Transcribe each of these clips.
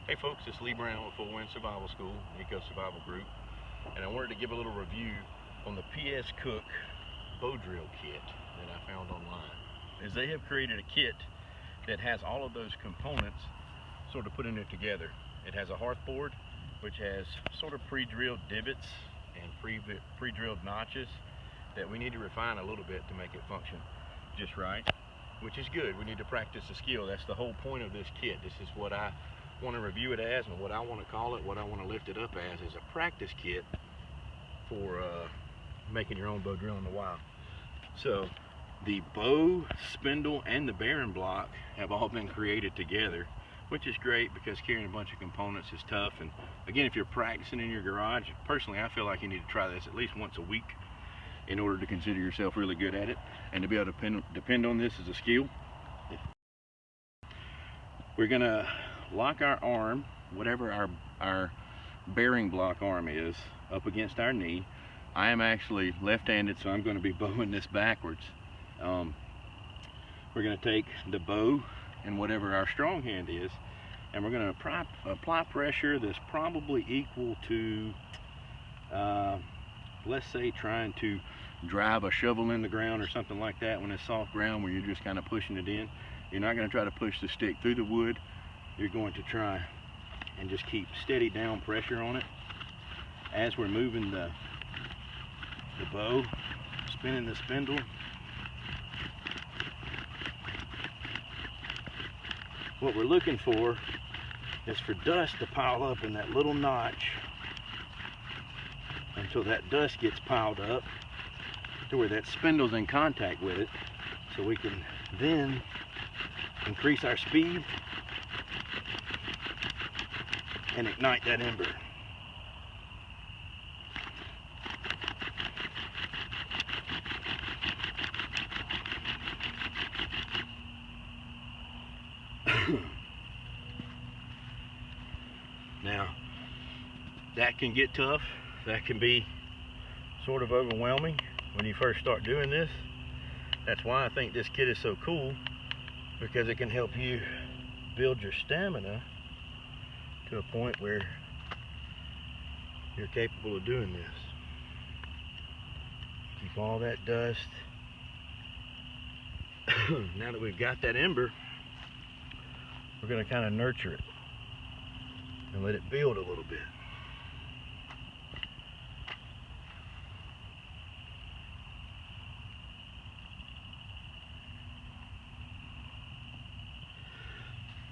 Hey folks, it's Lee Brown with Full Wind Survival School, Eco Survival Group, and I wanted to give a little review on the PSKOOK bow drill kit that I found online. As they have created a kit that has all of those components sort of put in it together. It has a hearth board, which has sort of pre-drilled divots and pre-drilled notches that we need to refine a little bit to make it function just right, which is good. We need to practice the skill. That's the whole point of this kit. This is what I want to review it as, and what I want to call it, what I want to lift it up as, is a practice kit for making your own bow drill in the wild. So the bow, spindle, and the bearing block have all been created together, which is great because carrying a bunch of components is tough. And again, if you're practicing in your garage, personally I feel like you need to try this at least once a week in order to consider yourself really good at it and to be able to depend on this as a skill. We're gonna lock our arm, whatever our bearing block arm is, up against our knee. I am actually left-handed, so I'm going to be bowing this backwards. We're going to take the bow and whatever our strong hand is, and we're going to apply pressure that's probably equal to, let's say, trying to drive a shovel in the ground or something like that when it's soft ground where you're just kind of pushing it in. You're not going to try to push the stick through the wood. You're going to try and just keep steady down pressure on it as we're moving the bow, spinning the spindle. What we're looking for is for dust to pile up in that little notch until that dust gets piled up to where that spindle's in contact with it, so we can then increase our speed and ignite that ember. Now, that can get tough. That can be sort of overwhelming when you first start doing this. That's why I think this kit is so cool, because it can help you build your stamina to a point where you're capable of doing this. Keep all that dust. Now that we've got that ember, we're going to kind of nurture it and let it build a little bit.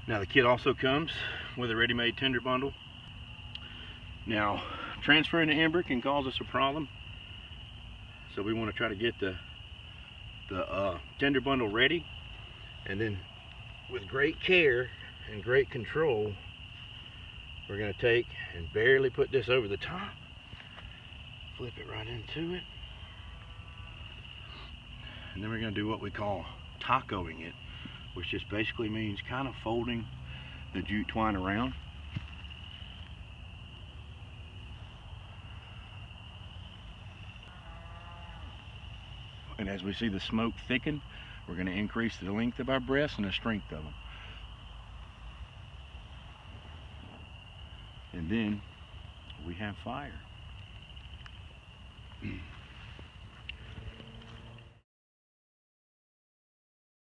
Now the kit also comes with a ready-made tinder bundle. Now transferring the ember can cause us a problem, so we want to try to get the tinder bundle ready, and then with great care and great control we're going to take and barely put this over the top, flip it right into it, and then we're going to do what we call tacoing it, which just basically means kind of folding the jute twine around. And as we see the smoke thicken, we're going to increase the length of our breasts and the strength of them. And then we have fire.